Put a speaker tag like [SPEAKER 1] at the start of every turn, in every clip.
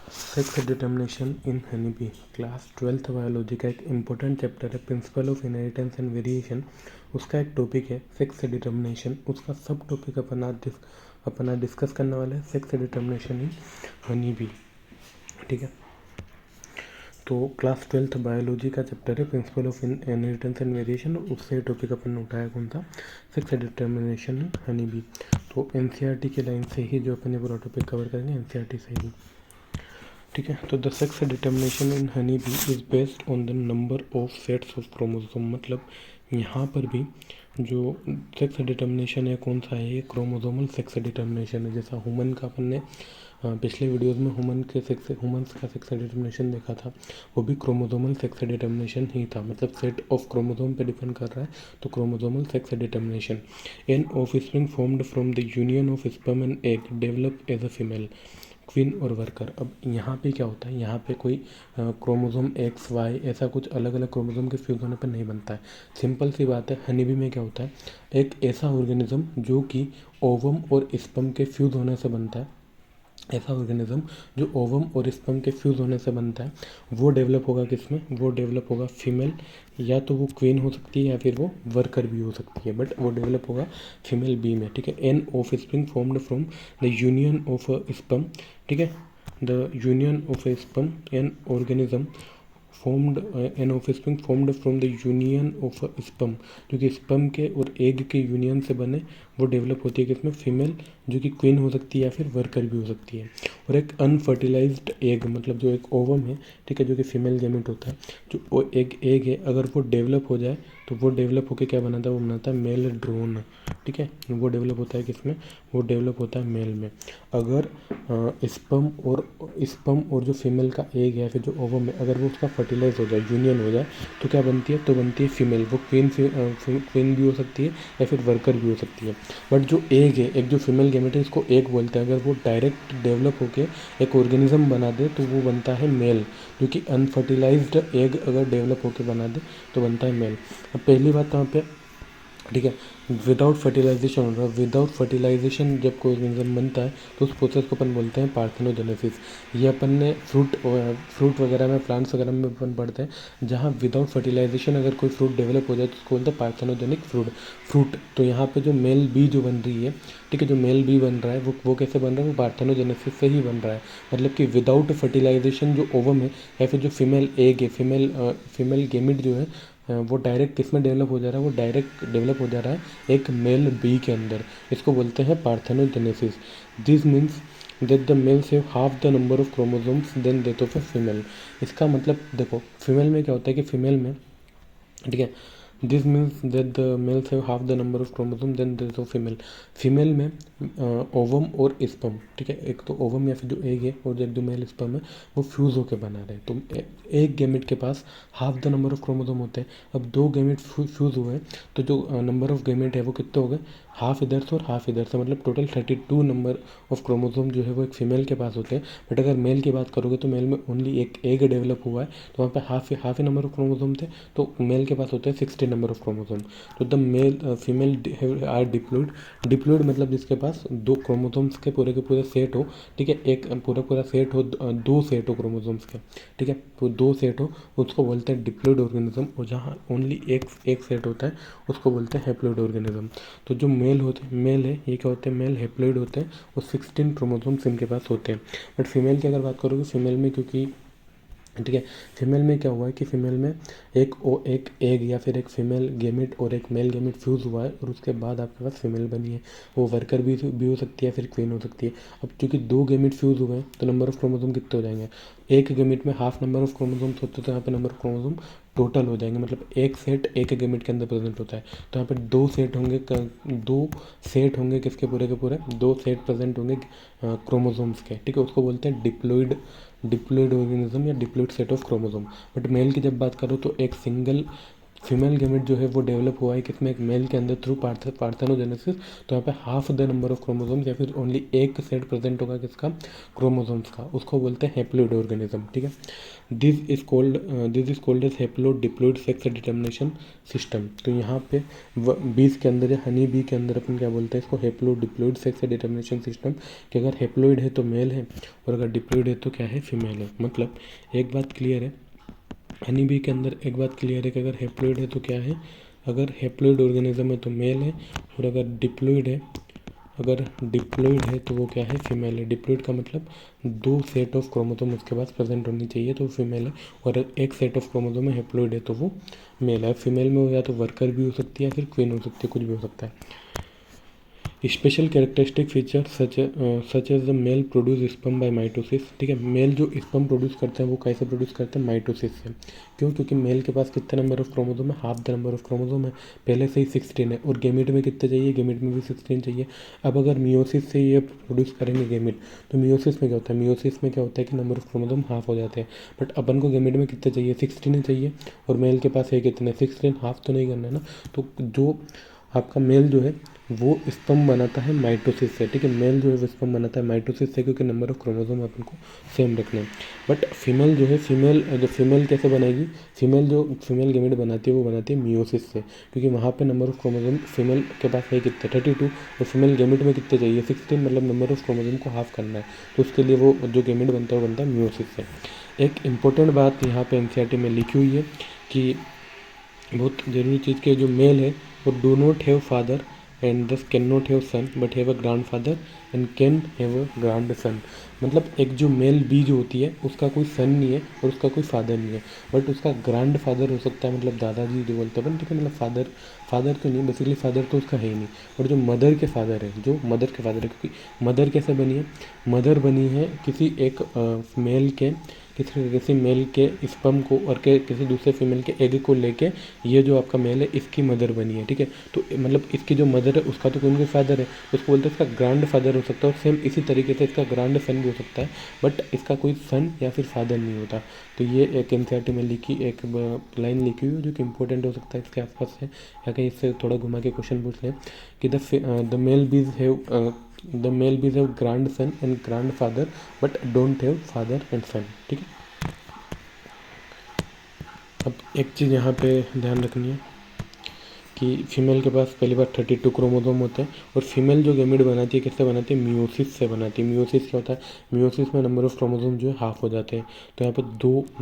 [SPEAKER 1] Sex determination in honey bee class 12th biology का एक important chapter है principle of inheritance and variation. उसका एक टॉपिक है सेक्स डिटर्मिनेशन। उसका सब टॉपिक अपना डिस्कस करने वाला है sex determination in honey bee. ठीक है, तो क्लास 12th बायोलॉजी का चैप्टर है principle of inheritance and variation. उससे टॉपिक अपन ने उठाया कौन था, sex determination in honey bee. तो एनसीईआरटी के लाइन से ही जो अपन ये पूरा टॉपिक कवर करेंगे, एनसीईआरटी से ही। ठीक है, तो the sex determination in honey bee is based on the number of sets of chromosome. मतलब यहाँ पर भी जो सेक्स डिटर्मिनेशन है कौन सा है, ये क्रोमोसोमल सेक्स डिटर्मिनेशन है। जैसा ह्यूमन का अपन ने पिछले वीडियोस में ह्यूमन्स का सेक्स डिटर्मिनेशन देखा था, वो भी क्रोमोसोमल सेक्स डिटर्मिनेशन ही था। मतलब सेट ऑफ क्रोमोसोम पे डिपेंड कर रहा है, तो chromosomal sex determination. An offspring formed from the union of sperm and egg develop as a female queen और वर्कर। अब यहाँ पे क्या होता है, यहाँ पे कोई क्रोमोसोम एक्स वाई ऐसा कुछ अलग अलग क्रोमोसोम के फ्यूज़ होने पर नहीं बनता है। सिंपल सी बात है, हनी बी में क्या होता है, एक ऐसा ऑर्गेनिज्म जो कि ओवम और स्पर्म के फ्यूज़ होने से बनता है। ऐसा ऑर्गेनिज्म जो ओवम और स्पर्म के फ्यूज़ होने से बनता है, वो डेवलप होगा किसमें, वो डेवलप होगा फीमेल। या तो वो क्वीन हो सकती है या फिर वो वर्कर भी हो सकती है, बट वो डेवलप होगा फीमेल बी में। ठीक है, an offspring formed from the union of sperm. ठीक है, the union of sperm an organism formed an offspring formed from the union of sperm, जो कि स्पर्म के और एग के यूनियन से बने, वो डेवलप होती है किसमें, फीमेल, जो कि क्वीन हो सकती है या फिर वर्कर भी हो सकती है। और एक अनफर्टिलाइज्ड एग, मतलब जो एक ओवम है, ठीक है, जो कि फीमेल गैमेट होता है, जो एक एग है, अगर वो डेवलप हो जाए तो वो डेवलप होकर क्या बनाता है, वो बनाता है मेल ड्रोन। ठीक है, वो डेवलप होता है किसमें, वो डेवलप होता है मेल में। अगर स्पर्म और जो फीमेल का एग है फिर जो ओवम है, अगर वो उसका फर्टिलाइज हो जाए, यूनियन हो जाए, तो क्या बनती है, तो बनती है फीमेल। वो क्वीन भी हो सकती है या फिर वर्कर भी हो सकती है। बट जो एग है, एक जो फीमेल गैमेट है, इसको एग बोलते हैं। अगर वो डायरेक्ट डेवलप होकर एक ऑर्गेनिज्म बना दे तो वो बनता है मेल, जो कि अनफर्टिलाइज्ड एग अगर डेवलप होकर बना दे तो बनता है मेल। अब पहली बात यहाँ पे, ठीक है, विदाउट फर्टिलाइजेशन हो रहा है। विदाउट फर्टिलाइजेशन जब कोई ऑर्गेनिज्म बनता है तो उस प्रोसेस को अपन बोलते हैं पार्थेनोजेनेसिस। ये अपन ने फ्रूट वगैरह में, प्लांट्स वगैरह में अपन पढ़ते हैं, जहाँ विदाउट फर्टिलाइजेशन अगर कोई फ्रूट डेवलप हो जाए तो उसको बोलते हैं पार्थेनोजेनिक फ्रूट। तो यहाँ पे जो मेल बी जो बन रही है, ठीक है, जो मेल बी बन रहा है वो कैसे बन रहा है, वो पार्थेनोजेनेसिस से ही बन रहा है। मतलब कि विदाउट फर्टिलाइजेशन जो ओवम है या फिर जो फीमेल एग है, फीमेल गेमिट जो है, वो डायरेक्ट किस में डेवलप हो जा रहा है, वो डायरेक्ट डेवलप हो जा रहा है एक मेल बी के अंदर। इसको बोलते हैं parthenogenesis. This means that the males have half the number of chromosomes than that of a female. इसका मतलब देखो, फीमेल में क्या होता है कि फीमेल में, ठीक है, this means that the males have half the number of chromosome than that of female. Female में ओवम और स्पर्म, ठीक है, एक तो ओवम या फिर जो एग है और एक जो मेल स्पर्म है, वो फ्यूज़ होकर बना रहे हैं। तो एक गैमेट के पास half the number of chromosome होते हैं। अब दो गैमेट फ्यूज़ हुए हैं तो जो नंबर ऑफ गैमेट है वो कितने हो गए, हाफ इधर से और हाफ इधर से, मतलब टोटल 32 नंबर ऑफ क्रोमोसोम जो है वो एक फीमेल के पास होते हैं। बट अगर मेल की बात करोगे तो मेल में ओनली एक एग डेवलप हुआ है, तो वहाँ पे हाफ ही नंबर ऑफ क्रोमोसोम थे, तो मेल के पास होते हैं 60 नंबर ऑफ क्रोमोसोम। तो the male female are diploid मतलब जिसके पास दो क्रोमोसोम्स के पूरे सेट हो, ठीक है, एक पूरा सेट हो, दो सेट हो क्रोमोसोम्स के, ठीक है, तो दो सेट हो, उसको बोलते हैं डिप्लॉइड ऑर्गेनिज्म। और जहाँ ओनली एक सेट होता है उसको बोलते हैं हैप्लॉइड ऑर्गेनिज्म। तो जो मेल है, ये क्या होते हैं, मेल हैप्लॉइड होते हैं और 16 क्रोमोसोम्स इनके पास होते हैं। बट फीमेल की अगर बात करोगे, फीमेल में क्योंकि, ठीक है, फीमेल में क्या हुआ है कि फीमेल में एक एग या फिर एक फीमेल गेमिट और एक मेल गेमिट फ्यूज़ हुआ है और उसके बाद आपके पास फीमेल बनी है। वो वर्कर भी हो सकती है, फिर क्वीन हो सकती है। अब क्योंकि दो गेमिट फ्यूज़ हुए हैं तो नंबर ऑफ क्रोमोसोम कितने हो जाएंगे, एक गेमिट में हाफ नंबर ऑफ क्रोमोसोम्स होते हैं, तो यहाँ पे नंबर ऑफ क्रोमोसोम टोटल हो जाएंगे। मतलब एक सेट एक गेमिट के अंदर प्रेजेंट होता है, तो यहाँ पे दो सेट होंगे किसके, पूरे के पूरे दो सेट प्रेजेंट होंगे क्रोमोसोम्स के, ठीक है, उसको बोलते हैं डिप्लॉइड ऑर्गेनिज्म या diploid set of chromosome. But male की जब बात करो तो एक सिंगल फीमेल गैमेट जो है वो डेवलप हुआ है किसमें, एक मेल के अंदर थ्रू पार्थेनोजेनेसिस। तो यहाँ पे half the number of chromosomes या फिर ओनली एक सेट प्रेजेंट होगा किसका, क्रोमोसोम्स का, उसको बोलते हैं हैप्लोइड ऑर्गेनिज्म। ठीक है, this is called as haplodiploid sex determination system. तो यहाँ पे बीज के अंदर या हनी बी के अंदर अपन क्या बोलते हैं इसको, हैप्लोडिप्लोइड सेक्स डिटर्मिनेशन सिस्टम, कि अगर हैप्लोइड है तो मेल है और अगर डिप्लोइड है तो क्या है, फीमेल है। मतलब एक बात क्लियर है, हनी बी के अंदर एक बात क्लियर है कि अगर हैप्लोइड है तो क्या है, अगर हैप्लोइड ऑर्गेनिज्म है तो मेल है, और अगर डिप्लोइड है तो वो क्या है, फीमेल है। डिप्लोइड का मतलब 2 सेट ऑफ क्रोमोसोम उसके पास प्रेजेंट होनी चाहिए तो वो फीमेल है, और एक सेट ऑफ क्रोमोसोम में हैप्लोइड है तो वो मेल है। फीमेल में हो या तो वर्कर भी हो सकती है या फिर क्वीन हो सकती है, कुछ भी हो सकता है। Special characteristic feature such as the male produce sperm by mitosis. ठीक है, मेल जो स्पर्म प्रोड्यूस करते हैं वो कैसे प्रोड्यूस करते हैं, माइटोसिस से। क्यों, क्योंकि मेल के पास कितने नंबर ऑफ क्रोमोसोम है, half the number of chromosome है, पहले से ही 16 है, और गेमिट में कितने चाहिए, गेमिट में भी 16 चाहिए। अब अगर मियोसिस से ये प्रोड्यूस करेंगे गेमिट, तो मियोसिस में क्या होता है, मियोसिस में क्या होता है कि नंबर ऑफ क्रोमोसोम हाफ हो जाते हैं। बट अपन को गेमिट में कितने चाहिए, 16 चाहिए, और मेल के पास है कितने, 16, हाफ तो नहीं करना है ना। तो जो आपका मेल जो है वो स्पर्म बनाता है माइटोसिस से। ठीक है, मेल जो है वो स्पर्म बनाता है माइटोसिस से, क्योंकि नंबर ऑफ क्रोमोसोम अपन को सेम रखना है। बट फीमेल जो है, फीमेल कैसे बनेगी, फीमेल गेमेट बनाती है वो बनाती है मियोसिस से, क्योंकि वहाँ पे नंबर ऑफ क्रोमोसोम फीमेल के पास है कितने, 32, और फीमेल गेमेट में कितने चाहिए, 16, मतलब नंबर ऑफ क्रोमोसोम को हाफ करना है। तो उसके लिए वो जो गेमेट बनता है वो बनता है मियोसिस से। एक इम्पोर्टेंट बात यहाँ पे एनसीईआरटी में लिखी हुई है कि बहुत ज़रूरी चीज़ के, जो मेल है वो do not have father and thus can not have son but have a grandfather and can have a grandson. मतलब एक जो मेल बी जो होती है उसका कोई सन नहीं है और उसका कोई फादर नहीं है, बट उसका ग्रांड फादर हो सकता है, मतलब दादाजी जो बोलते हैं अपन। ठीक है, मतलब फादर तो नहीं, बेसिकली फादर तो उसका है ही नहीं, और जो मदर के फादर है, क्योंकि मदर कैसे बनी है, मदर बनी है किसी एक मेल के, किसी मेल के स्पर्म को और के किसी दूसरे फीमेल के एग को लेके ये जो आपका मेल है इसकी मदर बनी है। ठीक है, तो मतलब इसकी जो मदर है उसका तो कोई ना कोई फादर है, उसको बोलते हैं इसका ग्रांड फादर हो सकता है, और सेम इसी तरीके से इसका ग्रांड सन भी हो सकता है, बट इसका कोई सन या फिर फादर नहीं होता। तो ये एक एनसीईआरटी में लिखी एक लाइन लिखी हुई है जो कि इंपॉर्टेंट हो सकता है इसके आसपास है, या कहीं इससे थोड़ा घुमा के क्वेश्चन पूछ लें कि the male bees have grandson and grandfather but don't have father and son. ठीक है, अब एक चीज़ यहाँ पे ध्यान रखनी है कि फीमेल के पास पहली बार 32 क्रोमोसोम होते हैं, और फीमेल जो गैमेट बनाती है किससे बनाती है, मियोसिस से बनाती है। मियोसिस क्या होता है, मियोसिस में नंबर ऑफ क्रोमोसोम जो है हाफ हो जाते हैं। तो यहाँ पे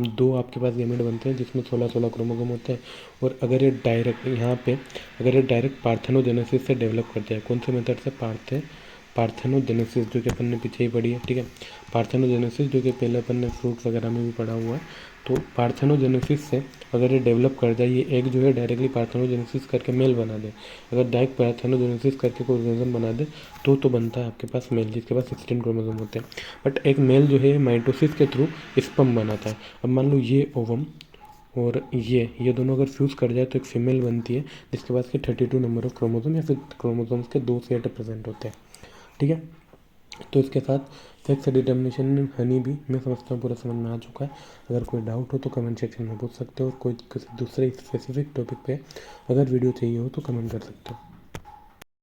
[SPEAKER 1] दो आपके पास गैमेट बनते हैं जिसमें 16 क्रोमोसोम होते हैं। और अगर ये डायरेक्ट पार्थेनोजेनेसिस से डेवलप करते हैं, कौन से मेथड से, पार्थेनोजेनेसिस, जो कि अपन ने पीछे ही पढ़ी है। ठीक है, पार्थेनोजेनेसिस जो कि पहले अपन ने फ्रूट्स वगैरह में भी पढ़ा हुआ है। तो पार्थेनोजेनेसिस से अगर ये डेवलप कर जाए, ये एक जो है डायरेक्टली पार्थेनोजेनेसिस करके मेल बना दे, अगर डायरेक्ट पार्थेनोजेनेसिस करके कोई ऑर्गेनिज्म बना दे तो बनता है आपके पास मेल, जिसके पास 16 क्रोमोसोम होते हैं। बट एक मेल जो है माइटोसिस के थ्रू स्पर्म बनाता है। अब मान लो ये ओवम और ये दोनों अगर फ्यूज़ कर जाए तो एक फीमेल बनती है जिसके पास के 32 नंबर ऑफ क्रोमोसोम या फिर क्रोमोसोम्स के 2 सेट प्रेजेंट होते हैं। ठीक है, तो इसके साथ सेक्स डिटर्मिनेशन हनी भी मैं समझता हूँ पूरा समझ में आ चुका है। अगर कोई डाउट हो तो कमेंट सेक्शन में पूछ सकते हो, और कोई किसी दूसरे स्पेसिफिक टॉपिक पे अगर वीडियो चाहिए हो तो कमेंट कर सकते हो।